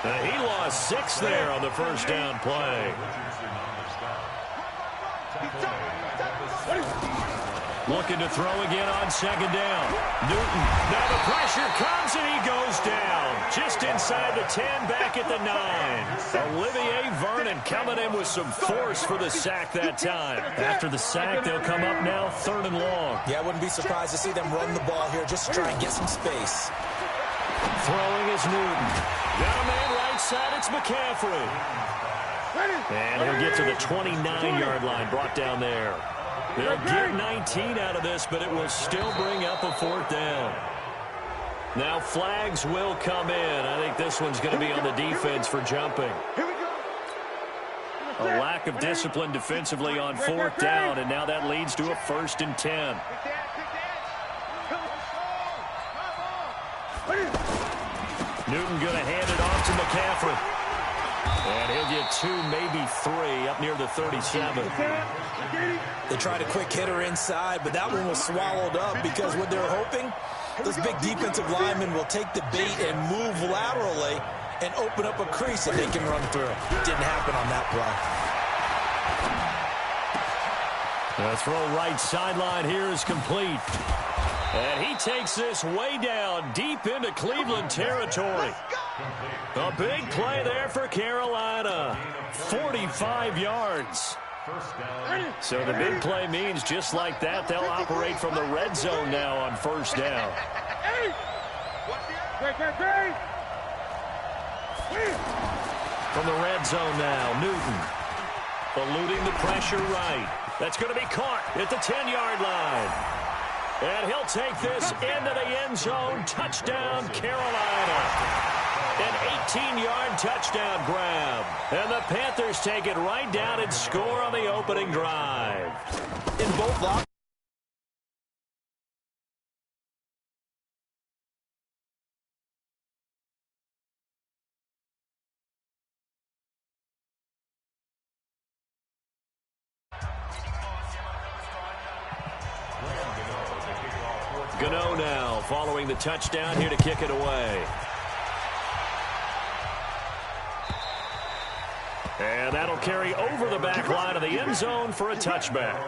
He lost 6 there on the first down play. Looking to throw again on second down. Newton. Now the pressure comes and he goes down. Just inside the 10, back at the 9. Olivier Vernon coming in with some force for the sack that time. After the sack, they'll come up now 3rd and long. Yeah, I wouldn't be surprised to see them run the ball here just to try and get some space. Throwing is Newton. Got a man right side. It's McCaffrey. And he'll get to the 29-yard line, brought down there. They'll get 19 out of this, but it will still bring up a 4th down. Now flags will come in. I think this one's going to be on the defense for jumping. A lack of discipline defensively on 4th down, and now that leads to a 1st and 10. Newton going to hand it off to McCaffrey. And he'll get 2, maybe 3, up near the 37. They tried a quick hitter inside, but that one was swallowed up because what they're hoping, those big defensive linemen will take the bait and move laterally and open up a crease that they can run through. Didn't happen on that play. The throw right sideline here is complete. And he takes this way down, deep into Cleveland territory. A big play there for Carolina. 45 yards. So the big play means just like that, they'll operate from the red zone now on 1st down. From the red zone now, Newton. Eluding the pressure right. That's going to be caught at the 10-yard line. And he'll take this into the end zone. Touchdown, Carolina. An 18-yard touchdown grab. And the Panthers take it right down and score on the opening drive. In both lockers. Gano now following the touchdown here to kick it away. And that'll carry over the back line of the end zone for a touchback.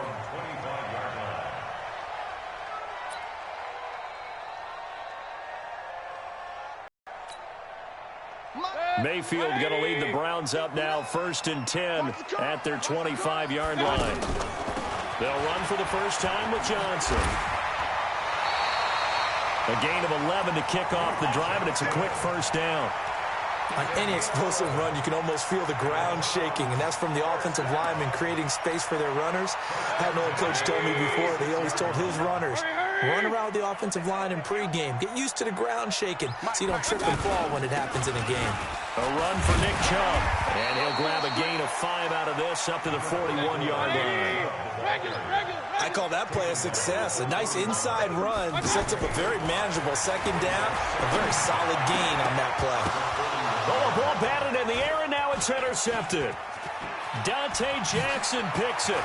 Mayfield going to lead the Browns up now 1st and 10 at their 25-yard line. They'll run for the first time with Johnson. A gain of 11 to kick off the drive, and it's a quick 1st down. On any explosive run, you can almost feel the ground shaking, and that's from the offensive linemen creating space for their runners. I had an old coach told me before, that he always told his runners, run around the offensive line in pregame. Get used to the ground shaking so you don't trip and fall when it happens in a game. A run for Nick Chubb, and he'll grab a gain of 5 out of this up to the 41-yard line. I call that play a success. A nice inside run sets up a very manageable 2nd down. A very solid gain on that play. Oh, a ball batted in the air, and now it's intercepted. Dante Jackson picks it.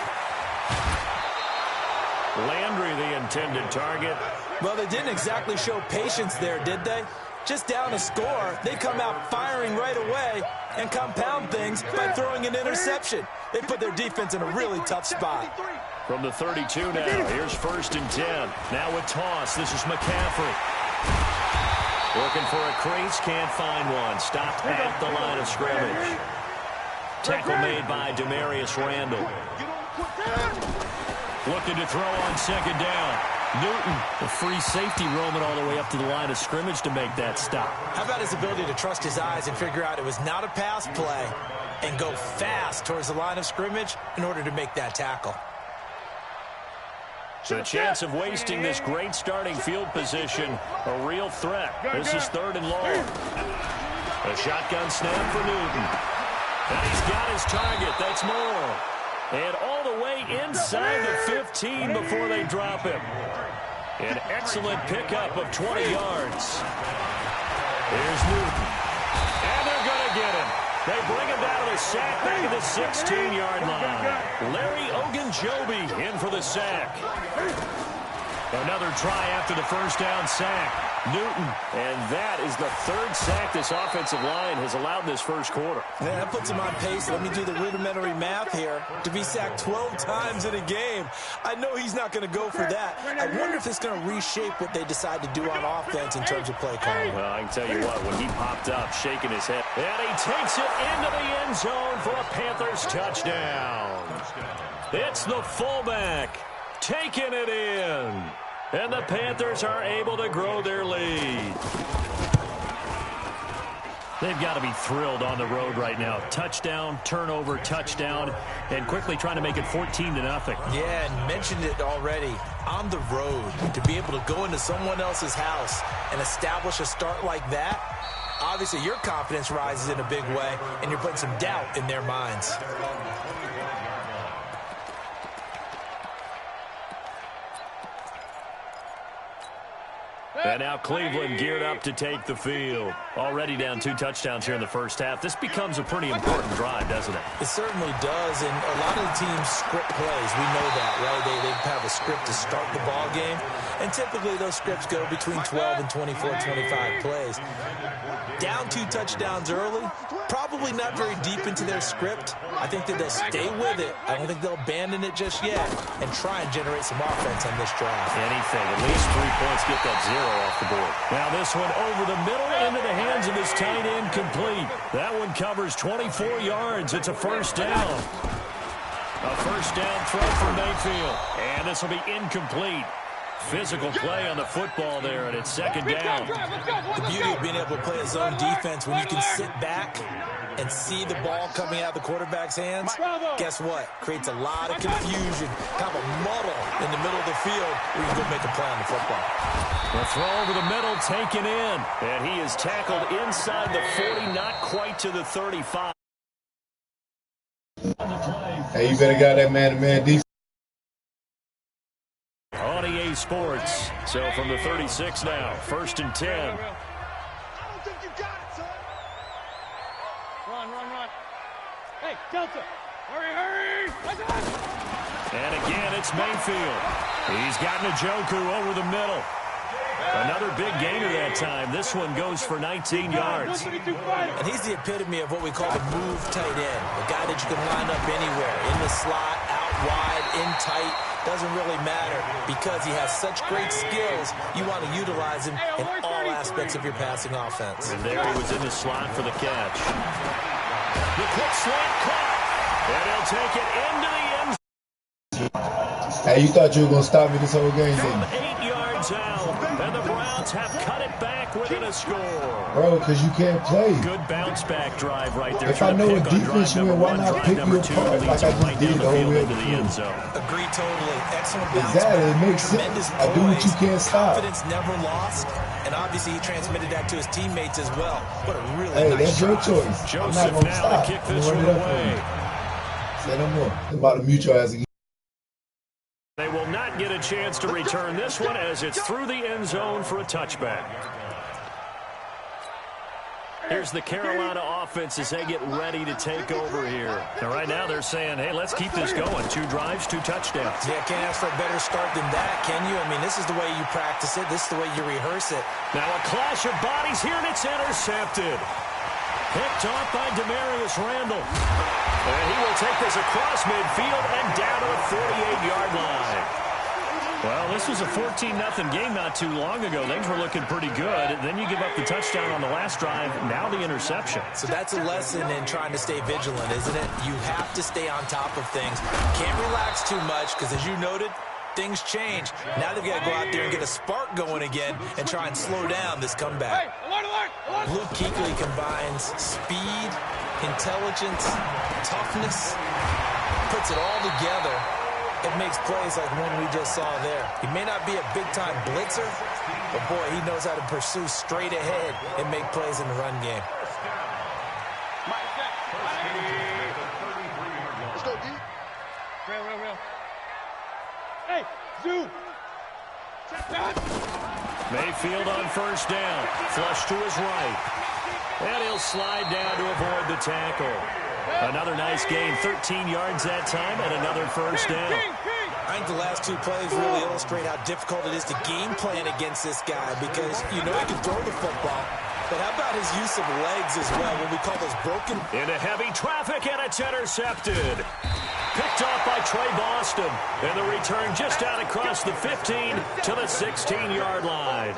Landry, the intended target. Well, they didn't exactly show patience there, did they? Just down a score, they come out firing right away and compound things by throwing an interception. They put their defense in a really tough spot. From the 32 now, here's 1st and 10. Now with toss, this is McCaffrey. Looking for a crease, can't find one. Stopped at the line of scrimmage. Tackle made by Demarius Randall. Looking to throw on 2nd down. Newton, the free safety roaming all the way up to the line of scrimmage to make that stop. How about his ability to trust his eyes and figure out it was not a pass play and go fast towards the line of scrimmage in order to make that tackle. The chance of wasting this great starting field position, a real threat. This is 3rd and long. A shotgun snap for Newton. And he's got his target. That's more. And all the way inside the 15 before they drop him. An excellent pickup of 20 yards. Here's Newton. And they're going to get him. They bring him down to the sack back at the 16-yard line. Larry Ogunjobi in for the sack. Another try after the 1st down sack. Newton. And that is the third sack this offensive line has allowed this first quarter. Man, that puts him on pace. Let me do the rudimentary math here. To be sacked 12 times in a game, I know he's not going to go for that. I wonder if it's going to reshape what they decide to do on offense in terms of play calling. Well, I can tell you what, when he popped up, shaking his head, and he takes it into the end zone for a Panthers touchdown. It's the fullback taking it in. And the Panthers are able to grow their lead. They've got to be thrilled on the road right now. Touchdown, turnover, touchdown, and quickly trying to make it 14-0. Yeah, and mentioned it already. On the road, to be able to go into someone else's house and establish a start like that, obviously your confidence rises in a big way, and you're putting some doubt in their minds. And now Cleveland geared up to take the field. Already down 2 touchdowns here in the first half. This becomes a pretty important drive, doesn't it? It certainly does, and a lot of the teams script plays. We know that, right? They have a script to start the ball game, and typically those scripts go between 12 and 24, 25 plays. Down 2 touchdowns early, probably not very deep into their script. I think that they'll stay with it. I don't think they'll abandon it just yet and try and generate some offense on this drive. Anything, at least 3 points, get that 0 off the board. Now this one over the middle into the hands of his tight end, complete. That one covers 24 yards. It's a first down. A first down throw for Mayfield. And this will be incomplete. Physical play on the football there, and it's second down. The beauty of being able to play a zone defense when you can sit back and see the ball coming out of the quarterback's hands, guess what? Creates a lot of confusion, kind of a muddle in the middle of the field where you can go make a play on the football. The throw over the middle, taken in. And he is tackled inside the 40, not quite to the 35. Hey, you better got that man-to-man defense. On EA Sports. So from the 36 now, 1st and 10. I don't think you got it, son. Run. Hey, Delta. Hurry. And again, it's Mayfield. He's got Njoku over the middle. Another big gainer that time. This one goes for 19 yards. And he's the epitome of what we call the move tight end. A guy that you can line up anywhere. In the slot, out wide, in tight. Doesn't really matter because he has such great skills. You want to utilize him in all aspects of your passing offense. And there he was in the slot for the catch. The quick slant caught. And he'll take it into the end zone. Hey, you thought you were going to stop me this whole game, From didn't you? 8 yards out. And the Browns have cut it back within a score. Bro, because you can't play. Good bounce back drive right there. If I know what defense you in, why not pick you apart like I just did the whole way into the end zone? Agree totally. Excellent bounce Exactly. back. It makes sense. Tremendous I do what you poise. can't stop. Confidence never lost. And obviously he transmitted that to his teammates as well. What a really Hey, nice that's your drive. choice. I'm not Joseph going to now stop. to kick I'm this gonna one run it up for away. you. Say no more. I'm about to mute your ass again. They will not get a chance to return this one as it's through the end zone for a touchback. Here's the Carolina offense as they get ready to take over here. And right now they're saying, hey, let's keep this going. 2 drives, 2 touchdowns. Yeah, can't ask for a better start than that, can you? I mean, this is the way you practice it. This is the way you rehearse it. Now a clash of bodies here, and it's intercepted. Picked off by Demarius Randall. And he will take this across midfield and down to the 48-yard line. Well, this was a 14-0 game not too long ago. Things were looking pretty good. Then you give up the touchdown on the last drive. Now the interception. So that's a lesson in trying to stay vigilant, isn't it? You have to stay on top of things. Can't relax too much because, as you noted, things change. Now they've got to go out there and get a spark going again and try and slow down this comeback. Luke Kuechly combines speed, intelligence, toughness, puts it all together. It makes plays like one we just saw there. He may not be a big-time blitzer, but, boy, he knows how to pursue straight ahead and make plays in the run game. Let's go, D. Real. Hey, Zoo. Mayfield on first down. Flush to his right. And he'll slide down to avoid the tackle. Another nice gain. 13 yards that time and another first down. I think the last two plays really illustrate how difficult it is to game plan against this guy because you know he can throw the football, but how about his use of legs as well, what we call those broken... Into heavy traffic, and it's intercepted. Picked off by Trey Boston, and the return just out across the 15 to the 16-yard line.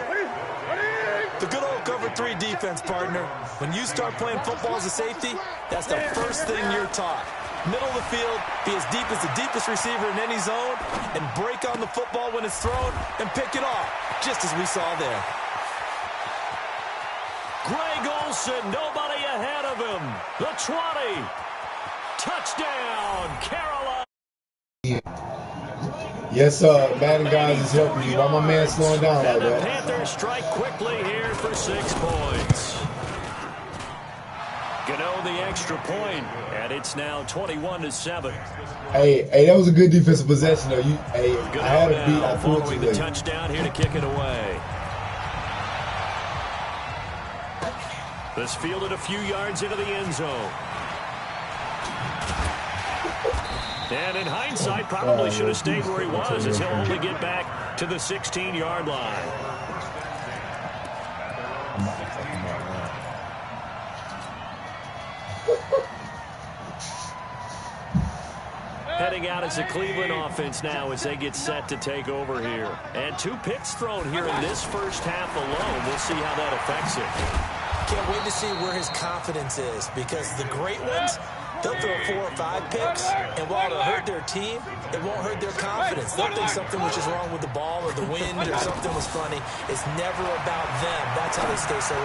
The good old cover 3 defense, partner. When you start playing football as a safety, that's the first thing you're taught. Middle of the field, be as deep as the deepest receiver in any zone, and break on the football when it's thrown and pick it off, just as we saw there. Greg Olsen, nobody ahead of him. The 20. Touchdown, Carolina. Yes, sir. Madden guys is helping you. Why my man slowing down like And the that? Panthers strike quickly here for 6 points. Gano the extra point, and it's now 21-7. Hey, that was a good defensive possession, though. I Gano had a beat. I now threw it following too the late. touchdown here to kick it away. This fielded a few yards into the end zone. And in hindsight, probably should have stayed where he was, as he'll only get back to the 16-yard line. Heading out as the Cleveland offense now as they get set to take over here. And 2 picks thrown here in this first half alone. We'll see how that affects it. Can't wait to see where his confidence is because the great ones, they'll throw 4 or 5 picks, and while it'll hurt their team, it won't hurt their confidence. They'll think something was just wrong with the ball or the wind or something was funny. It's never about them. That's how they stay so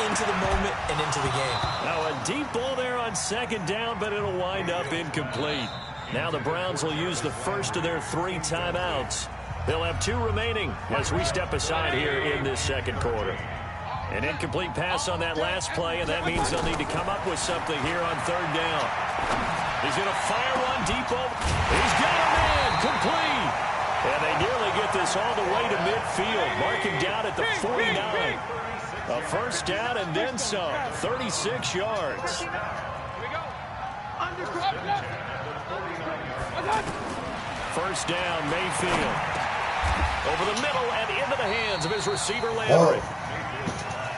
into the moment and into the game. Now a deep ball there on second down, but it'll wind up incomplete. Now the Browns will use the first of their 3 timeouts. They'll have 2 remaining as we step aside here in this second quarter. An incomplete pass on that last play, and that means they'll need to come up with something here on third down. He's going to fire one deep over. He's got a man, complete. And they nearly get this all the way to midfield. Mark him down at the 49. A first down and then some, 36 yards. First down, Mayfield. Over the middle and into the hands of his receiver, Landry.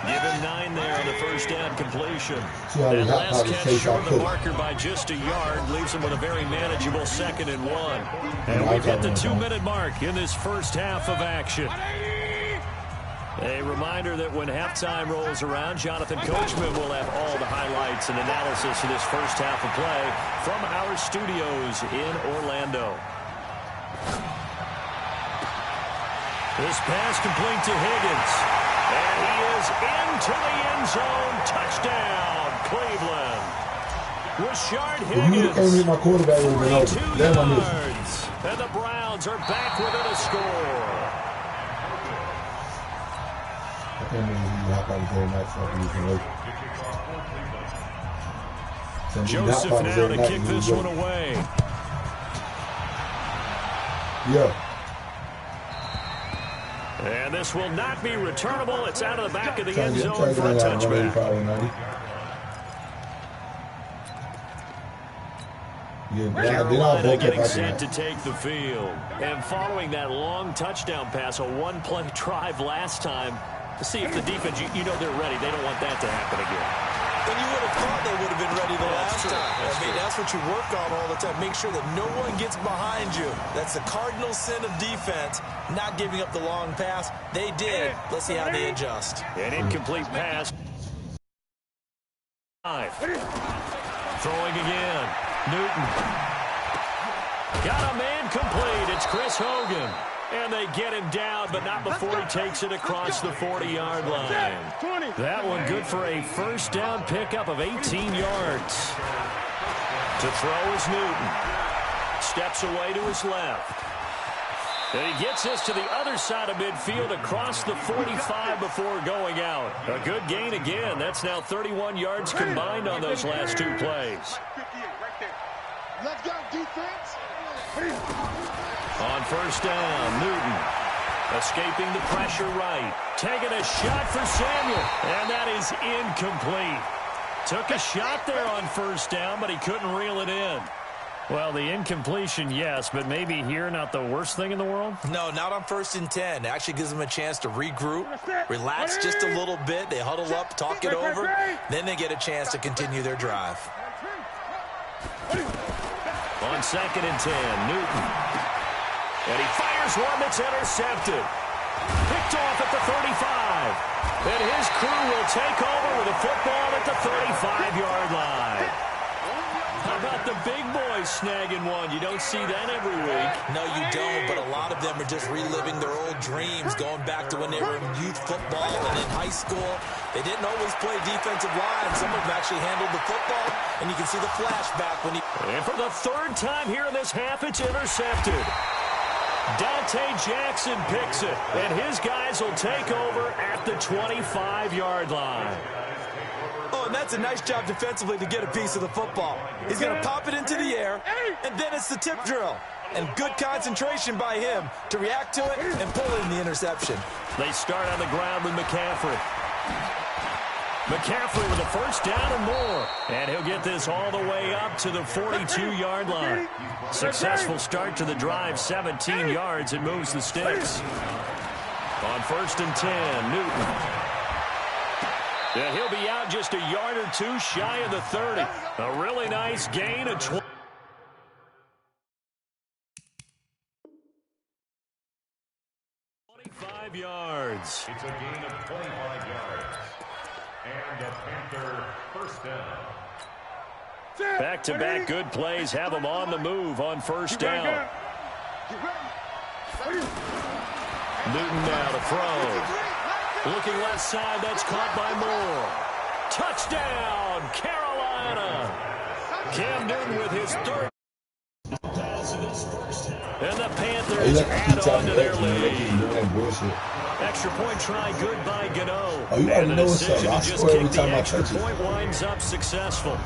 Give him 9 there on the first down completion. That last catch short of the marker by just a yard leaves him with a very manageable 2nd and 1. And we've hit the 2-minute mark in this first half of action. A reminder that when halftime rolls around, Jonathan Coachman will have all the highlights and analysis of this first half of play from our studios in Orlando. This pass complete to Higgins. And he is into the end zone. Touchdown, Cleveland. Rashard Higgins, My quarterback would have 22 been over. yards. And the Browns are back within a score. I can't remember who you hop out very nice after you can wait. Joseph now to kick this one away. Yeah. And this will not be returnable. It's out of the back of the end zone for a touchback. Carolina getting set to take the field. And following that long touchdown pass, a 1-play drive last time, to see if the defense, you know they're ready. They don't want that to happen again. And you would have thought they would have been ready the last time. That's what you work on all the time. Make sure that no one gets behind you. That's the cardinal sin of defense, not giving up the long pass. They did. Let's see how they adjust. An incomplete pass. Throwing again. Newton. Got a man complete. It's Chris Hogan. And they get him down, but not before he takes it across the 40-yard line. That one good for a first down pickup of 18 yards. To throw is Newton. Steps away to his left. And he gets this to the other side of midfield across the 45 before going out. A good gain again. That's now 31 yards combined on those last 2 plays. Let's go, defense. On first down, Newton escaping the pressure right. Taking a shot for Samuel, and that is incomplete. Took a shot there on first down, but he couldn't reel it in. Well, the incompletion, yes, but maybe here not the worst thing in the world? No, not on 1st and 10. It actually gives them a chance to regroup, relax just a little bit. They huddle up, talk it over, then they get a chance to continue their drive. On 2nd and 10, Newton. And he fires one that's intercepted. Picked off at the 35. And his crew will take over with a football at the 35-yard line. How about the big boys snagging one? You don't see that every week. No, you don't, but a lot of them are just reliving their old dreams, going back to when they were in youth football and in high school. They didn't always play defensive line. Some of them actually handled the football, and you can see the flashback when he... And for the 3rd time here in this half, it's intercepted. Dante Jackson picks it, and his guys will take over at the 25-yard line. Oh, and that's a nice job defensively to get a piece of the football. He's going to pop it into the air, and then it's the tip drill. And good concentration by him to react to it and pull in the interception. They start on the ground with McCaffrey. McCaffrey with a 1st down and more. And he'll get this all the way up to the 42-yard line. Successful start to the drive, 17 yards, and moves the sticks. On 1st and 10, Newton. And he'll be out just a yard or two shy of the 30. A really nice gain of 20. 25 yards. It's a gain of 25 yards. And a Panther 1st down. Back-to-back good plays have them on the move on 1st down. Newton now to throw. Looking left side, that's caught by Moore. Touchdown, Carolina. Cam Newton with his 3rd. And the Panthers add on to their lead. Extra point try good by Gano. Oh, you already know what's up. I just score every kick the time I extra touch it. point winds up successful.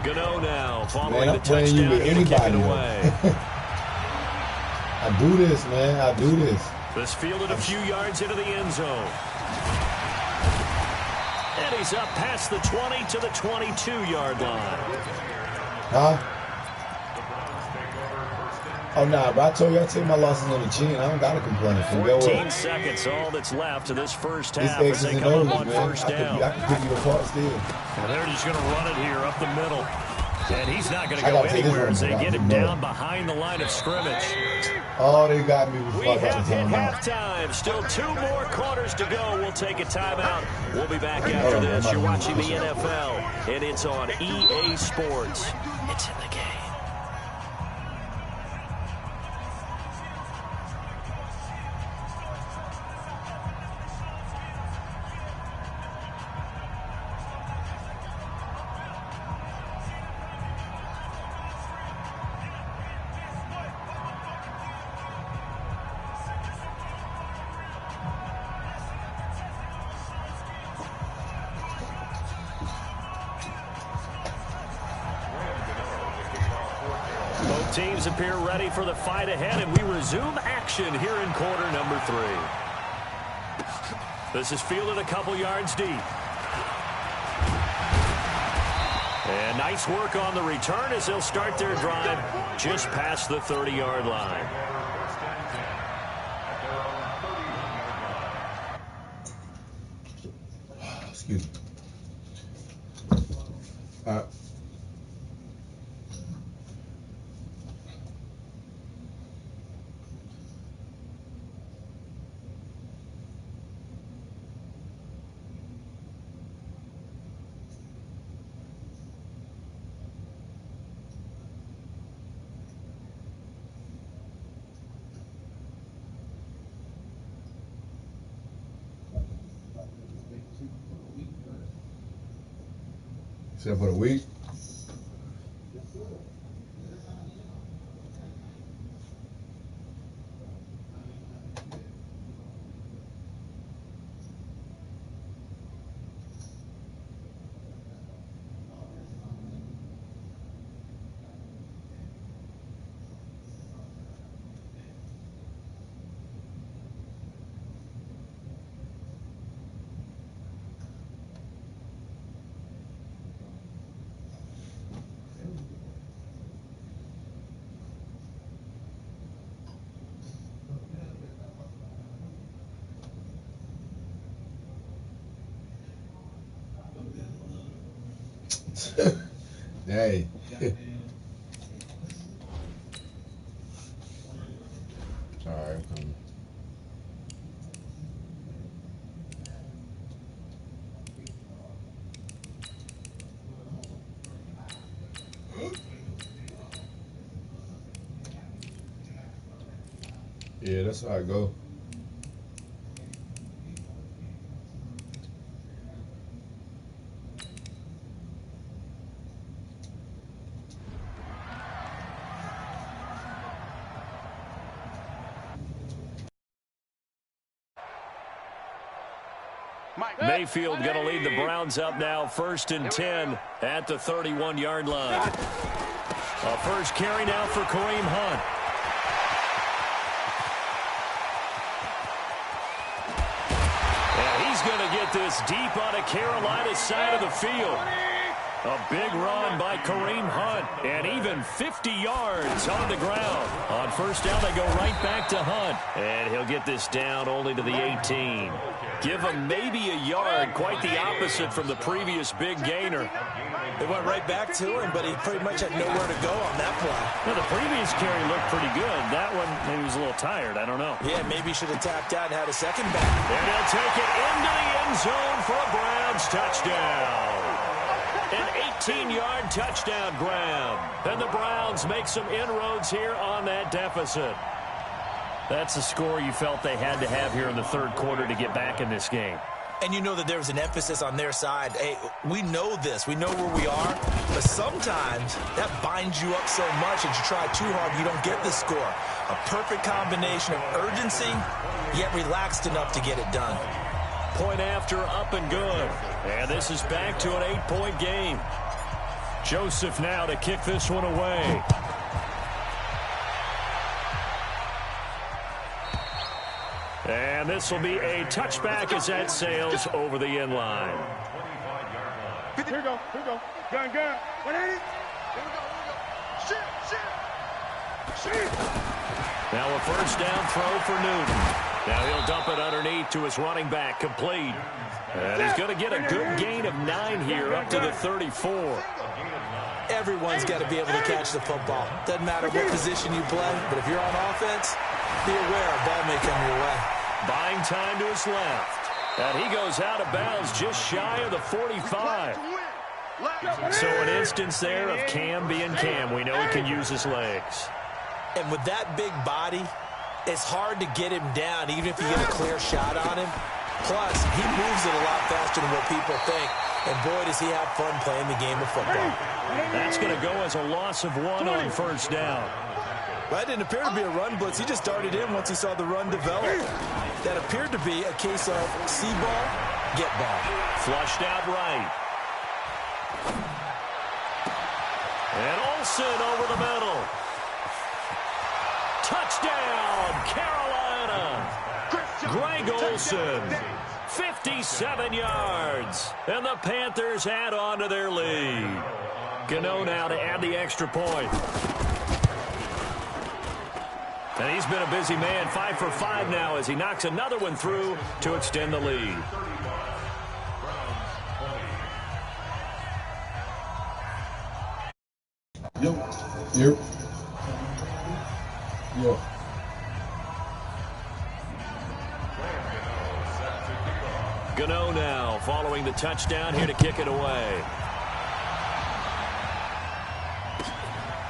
Gano now following the touchdown and kicking away. I do this, man. I do this. This fielded a few yards into the end zone. And he's up past the 20 to the 22-yard line. Huh? Oh, nah, but I told you I take my losses on the chin. I don't got to complain. 14 seconds, all that's left of this first half as It's they X's come and up O's, on man. 1st down. I can pick you apart still. And they're just going to run it here up the middle. And he's not going to go gotta take this anywhere one as they back. get him down behind the line of scrimmage. Oh, they got me before We I got have the hit time out. halftime. Still 2 more quarters to go. We'll take a timeout. We'll be back after this. You're watching the NFL, and it's on EA Sports. It's in the game. Both teams appear ready for the fight ahead, and we resume action here in quarter number 3. This is fielded a couple yards deep. And nice work on the return as they'll start their drive just past the 30-yard line. Excuse me. Except for the week. Hey. All right, I'm coming. Yeah, that's how I go. Mayfield going to lead the Browns up now, 1st and 10 at the 31-yard line. A first carry now for Kareem Hunt. And he's going to get this deep on a Carolina side of the field. A big run by Kareem Hunt, and even 50 yards on the ground. On first down, they go right back to Hunt, and he'll get this down only to the 18. Give him maybe a yard, quite the opposite from the previous big gainer. They went right back to him, but he pretty much had nowhere to go on that play. Now, the previous carry looked pretty good. That one, maybe he was a little tired. I don't know. Yeah, maybe he should have tapped out and had a second back. And he'll take it into the end zone for a Browns touchdown. An 18-yard touchdown grab. And the Browns make some inroads here on that deficit. That's a score you felt they had to have here in the third quarter to get back in this game. And you know that there was an emphasis on their side. Hey, we know this. We know where we are. But sometimes that binds you up so much that you try too hard, you don't get the score. A perfect combination of urgency, yet relaxed enough to get it done. Point after, up and good. And this is back to an 8-point game. Joseph now to kick this one away. And this will be a touchback as that sails over the end line. Here we go. Gun. 180. Here we go. Shit. Now a first down throw for Newton. Now he'll dump it underneath to his running back, complete. And he's going to get a good gain of 9 here, up to the 34. Everyone's got to be able to catch the football. Doesn't matter what position you play, but if you're on offense, be aware a ball may come your way. Buying time to his left. And he goes out of bounds just shy of the 45. So an instance there of Cam being Cam. We know he can use his legs. And with that big body, it's hard to get him down, even if you get a clear shot on him. Plus, he moves it a lot faster than what people think. And boy, does he have fun playing the game of football. That's going to go as a loss of 1 on first down. Well, that didn't appear to be a run blitz. He just darted in once he saw the run develop. That appeared to be a case of see ball, get ball. Flushed out right. And Olsen over the middle. Touchdown, Carolina. Greg Olsen, 57 yards. And the Panthers add on to their lead. Gano now to add the extra point. And he's been a busy man, 5 for 5 now as he knocks another one through to extend the lead. Yep. Gano now following the touchdown here to kick it away.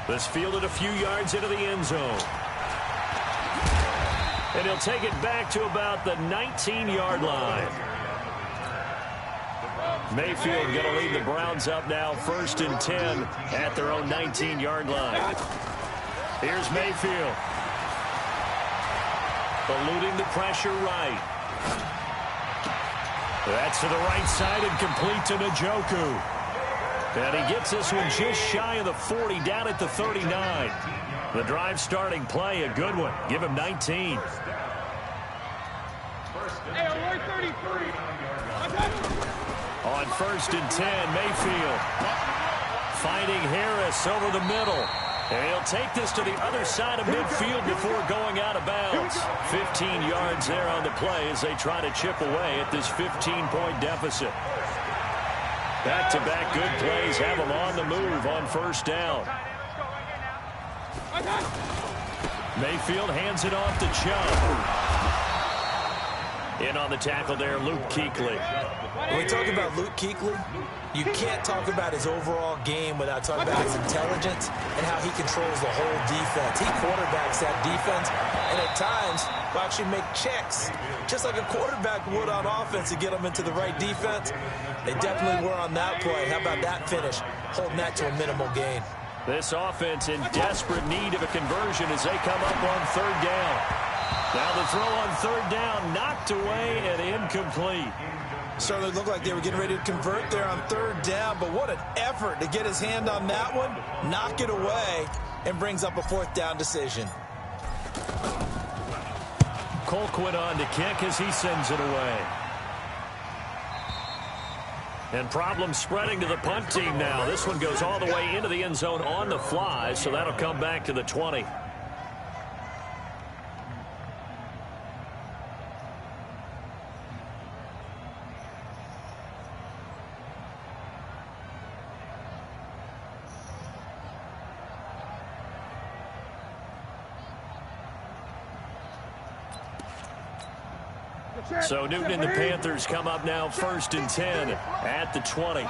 This fielded a few yards into the end zone. And he'll take it back to about the 19-yard line. Mayfield going to lead the Browns up now, 1st and 10 at their own 19-yard line. Here's Mayfield. Eluding the pressure right. That's to the right side and complete to Njoku. And he gets this one just shy of the 40, down at the 39. The drive starting play, a good one. Give him 19. Hey, alert 33. On 1st and 10, Mayfield finding Harris over the middle. And he'll take this to the other side of midfield before going out of bounds. 15 yards there on the play as they try to chip away at this 15-point deficit. Back-to-back good plays have them on the move on first down. Mayfield hands it off to Chubb. In on the tackle there, Luke Kuechly. When we talk about Luke Kuechly, you can't talk about his overall game without talking about his intelligence and how he controls the whole defense. He quarterbacks that defense, and at times will actually make checks, just like a quarterback would on offense to get them into the right defense. They definitely were on that play. How about that finish, holding that to a minimal gain? This offense in desperate need of a conversion as they come up on third down. Now the throw on third down, knocked away and incomplete. Certainly looked like they were getting ready to convert there on third down, but what an effort to get his hand on that one, knock it away, and brings up a fourth down decision. Colquitt on to kick as he sends it away. And problems spreading to the punt team now. This one goes all the way into the end zone on the fly, so that'll come back to the 20. So Newton and the Panthers come up now 1st and 10 at the 20.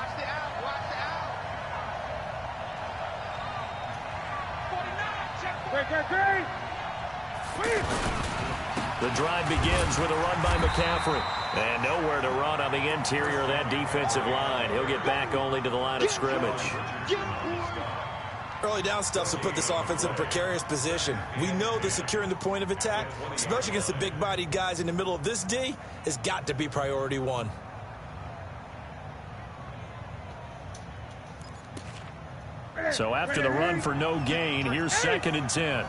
The drive begins with a run by McCaffrey. And nowhere to run on the interior of that defensive line. He'll get back only to the line of scrimmage. Early down stuff to put this offense in a precarious position. We know that securing the point of attack, especially against the big-bodied guys in the middle of this D, has got to be priority one. So after the run for no gain, here's 2nd and 10.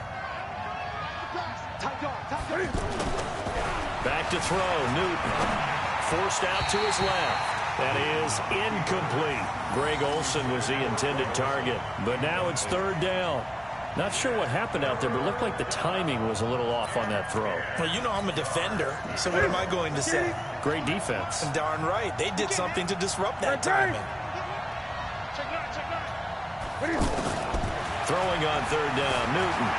Back to throw, Newton. Forced out to his left. That is incomplete. Greg Olsen was the intended target, but now it's 3rd down. Not sure what happened out there, but it looked like the timing was a little off on that throw. Well, you know I'm a defender, so what am I going to say? Great defense. And darn right. They did something to disrupt that timing. Throwing on 3rd down, Newton.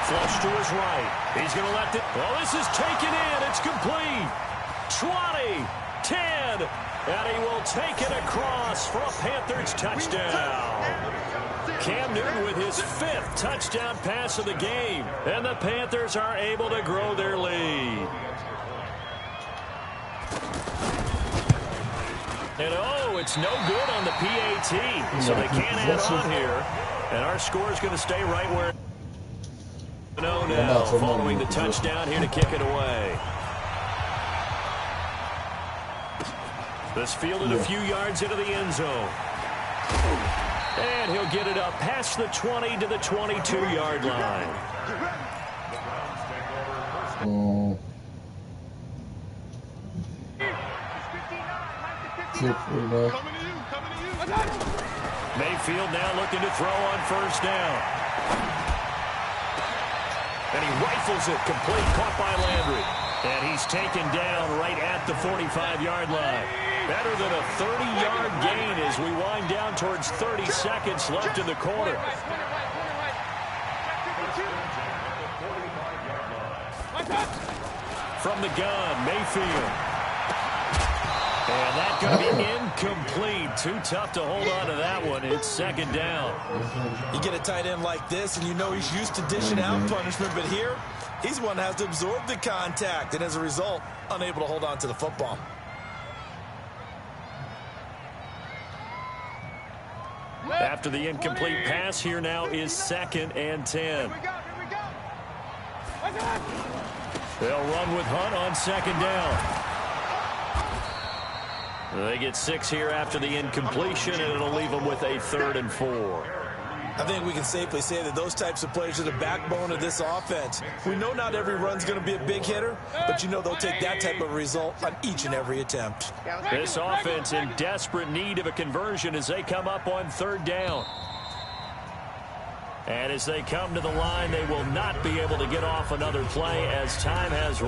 Flush to his right. He's going to let it. Well, this is taken in. It's complete. 20, 10. And he will take it across for a Panthers touchdown. Cam Newton with his 5th touchdown pass of the game. And the Panthers are able to grow their lead. And oh, it's no good on the PAT. So they can't add on here. And our score is going to stay right where it is now, following the touchdown here to kick it away. This fielded a few yards into the end zone. And he'll get it up past the 20 to the 22-yard line. Mayfield now looking to throw on 1st down. And he rifles it complete, caught by Landry. And he's taken down right at the 45-yard line. Better than a 30-yard gain as we wind down towards 30 seconds left in the quarter. From the gun, Mayfield. And that's going to be incomplete. Too tough to hold on to that one. It's 2nd down. You get a tight end like this, and you know he's used to dishing out punishment, but here, he's the one that has to absorb the contact, and as a result, unable to hold on to the football. After the incomplete pass, here now is 2nd and 10. They'll run with Hunt on 2nd down. They get 6 here after the incompletion, and it'll leave them with a 3rd and 4. I think we can safely say that those types of plays are the backbone of this offense. We know not every run's going to be a big hitter, but you know they'll take that type of result on each and every attempt. This offense in desperate need of a conversion as they come up on 3rd down. And as they come to the line, they will not be able to get off another play as time has